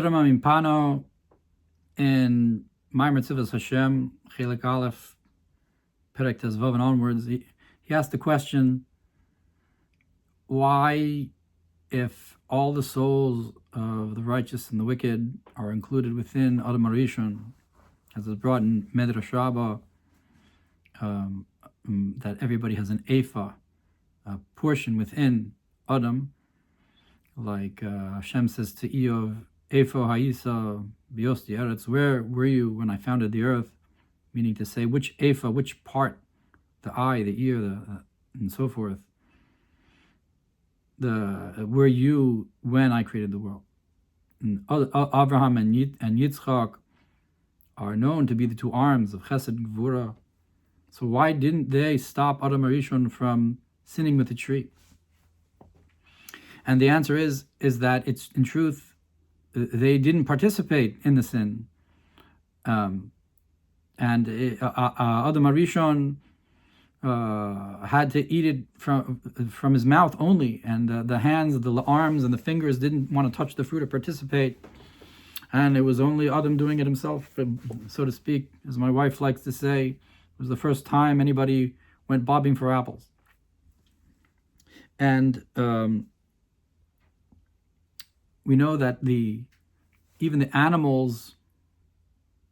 Mipano in Maimer Hashem, Chelik Aleph, Perek Tezvav and onwards, he asked the question, why, if all the souls of the righteous and the wicked are included within Adam Harishon, as is brought in Medrash Raba, that everybody has an ephah, a portion within Adam, like Hashem says to Eov, Ephah ha'isa bios the eretz, where were you when I founded the earth? Meaning to say, which ephah, which part, the eye, the ear, and so forth, were you when I created the world? And Avraham and Yitzchak are known to be the two arms of chesed and gevurah. So why didn't they stop Adam Harishon from sinning with the tree? And the answer is that it's, in truth, they didn't participate in the sin. And Adam Harishon had to eat it from his mouth only, and the hands, the arms, and the fingers didn't want to touch the fruit or participate. And it was only Adam doing it himself, so to speak. As my wife likes to say, it was the first time anybody went bobbing for apples. And we know that even the animals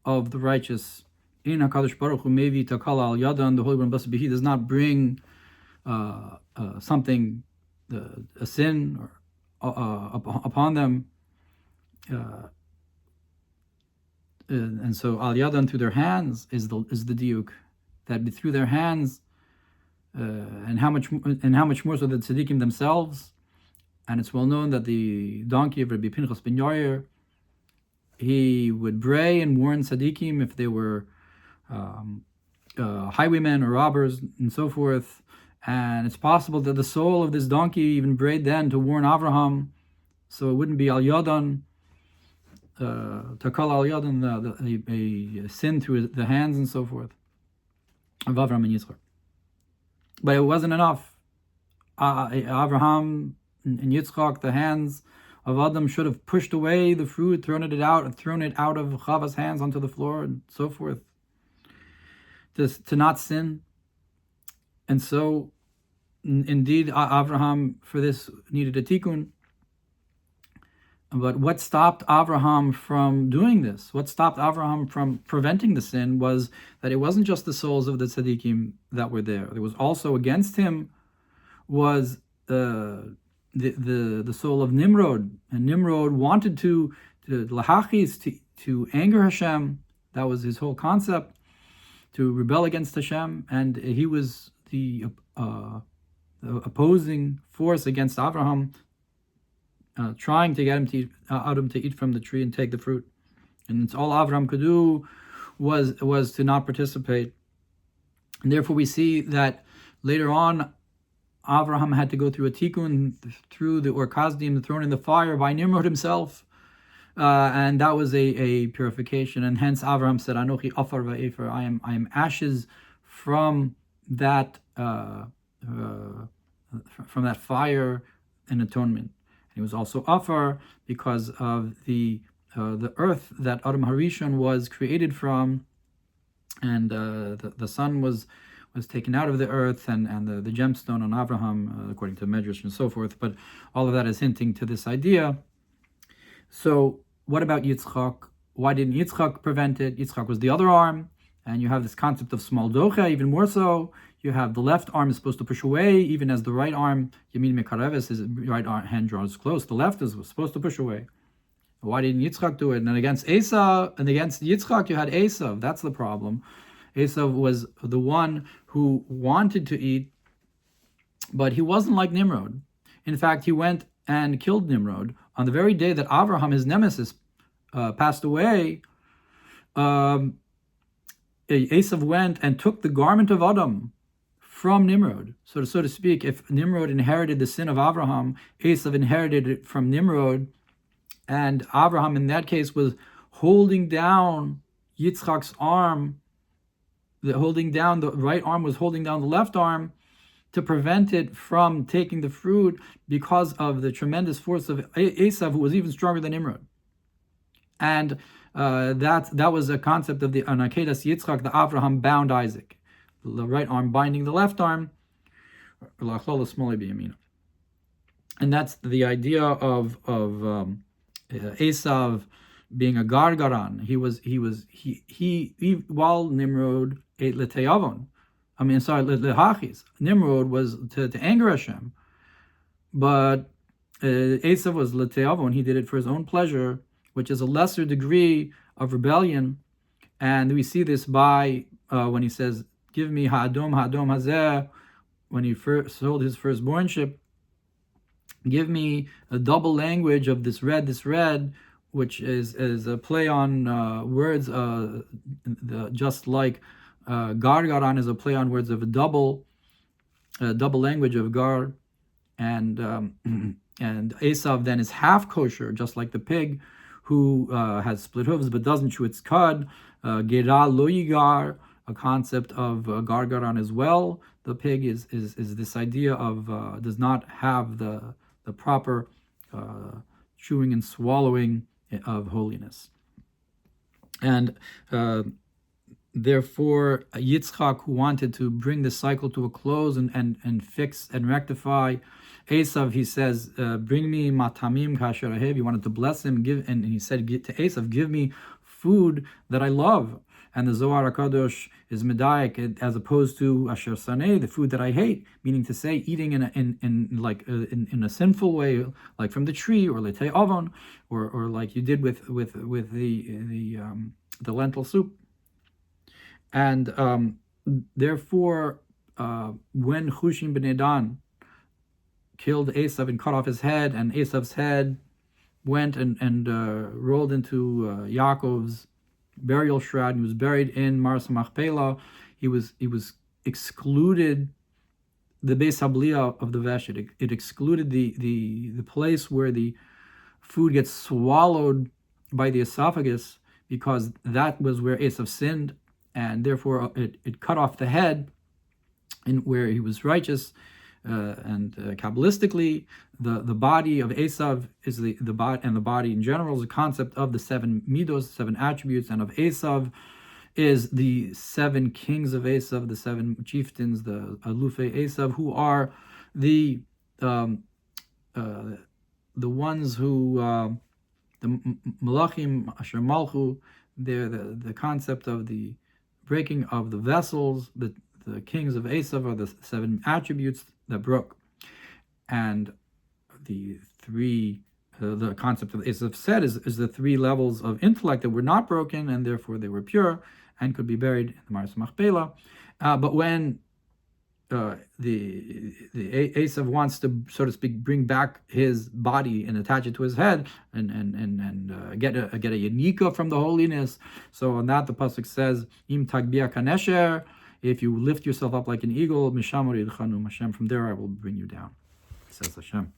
of the righteous, in HaKadosh Baruch Hu Mevi Takala Al Yadan, the Holy One Blessed Be He, does not bring something, a sin upon them. And so Al Yadan, through their hands, is the diyuk, that through their hands, and how much more so the Tzadikim themselves. And it's well known that the donkey of Rabbi Pinchas ben Yair, he would bray and warn Tzadikim if they were highwaymen or robbers and so forth. And it's possible that the soul of this donkey even brayed then to warn Avraham, so it wouldn't be al yadan, takal al yadan, a sin through the hands and so forth of Avraham and Yitzchak. But it wasn't enough. Avraham and Yitzchak, the hands of Adam, should have pushed away the fruit, thrown it out of Chava's hands onto the floor, and so forth, to not sin. And so, indeed, Avraham for this needed a tikkun. But what stopped Avraham from doing this? What stopped Avraham from preventing the sin was that it wasn't just the souls of the tzadikim that were there. There was also against him was the soul of Nimrod, and Nimrod wanted to anger Hashem. That was his whole concept, to rebel against Hashem, and he was the opposing force against Avraham, trying to get him to Adam to eat from the tree and take the fruit. And it's all Avraham could do was to not participate. And therefore we see that later on Avraham had to go through a tikkun, through the Orkazdim, thrown in the fire by Nimrod himself, and that was a purification. And hence Avraham said, "Anochi afar va'efer," I am ashes from that fire and atonement. And he was also afar because of the earth that Adam Harishon was created from, and the sun was taken out of the earth, and the gemstone on Avraham, according to Medrash and so forth. But all of that is hinting to this idea. So what about Yitzchak? Why didn't Yitzchak prevent it? Yitzchak was the other arm, and you have this concept of small docha, even more so. You have the left arm is supposed to push away, even as the right arm, Yamin Mekareves, his right hand draws close. The left is supposed to push away. Why didn't Yitzchak do it? And against Yitzchak, you had Esav. That's the problem. Esav was the one who wanted to eat, but he wasn't like Nimrod. In fact, he went and killed Nimrod on the very day that Avraham, his nemesis, passed away. Esav went and took the garment of Adam from Nimrod. So to speak, if Nimrod inherited the sin of Avraham, Esav inherited it from Nimrod, and Avraham in that case was holding down Yitzchak's arm. The right arm was holding down the left arm to prevent it from taking the fruit because of the tremendous force of Esav, who was even stronger than Nimrod. And that was a concept of the Anakedas Yitzchak, the Avraham bound Isaac, the right arm binding the left arm, and that's the idea of Esav being a gargaran. He while Nimrod ate leteyavon, lehachis. Nimrod was to anger Hashem, but Esav was leteyavon. He did it for his own pleasure, which is a lesser degree of rebellion, and we see this by when he says, "Give me ha'adom hazeh," when he first sold his firstbornship. Give me a double language of this red, which is a play on words, just like gargaran is a play on words of a double language of gar, and Esav then is half kosher, just like the pig, who has split hooves but doesn't chew its cud. Gera lo yigar, a concept of gargaran as well. The pig is this idea of does not have the proper chewing and swallowing of holiness. And therefore, Yitzchak, who wanted to bring the cycle to a close and fix and rectify Esav, he says, bring me matamim kasher ahev. He wanted to bless him, and he said to Esav, give me food that I love. And the Zohar HaKadosh is medayek, as opposed to asher saneh, the food that I hate, meaning to say eating in a sinful way, like from the tree, or letei avon, or like you did with the lentil soup. And therefore, when Chushim ben Edan killed Esav and cut off his head, and Esav's head went and rolled into Yaakov's burial shroud, and he was buried in Maras Machpelah, he was excluded the Beis Habliya of the Vesh. It excluded the place where the food gets swallowed by the esophagus, because that was where Esav sinned, and therefore it cut off the head, in where he was righteous. And Kabbalistically, the body of Esav is the body, and the body in general is a concept of the 7 midos, 7 attributes, and of Esav is the 7 kings of Esav, the 7 chieftains, the Alufei Esav, who are the ones who the Malachim Asher Malchu. They're the concept of the breaking of the vessels. The kings of Esav are the 7 attributes that broke, and the concept of Esav said is the 3 levels of intellect that were not broken, and therefore they were pure and could be buried in the Maras Machpelah. But when the Esav wants to, so to speak, bring back his body and attach it to his head and get a yanika from the holiness, so on that the pasuk says, Im tagbia kanesher, if you lift yourself up like an eagle, Misham Hashem, from there I will bring you down, says Hashem.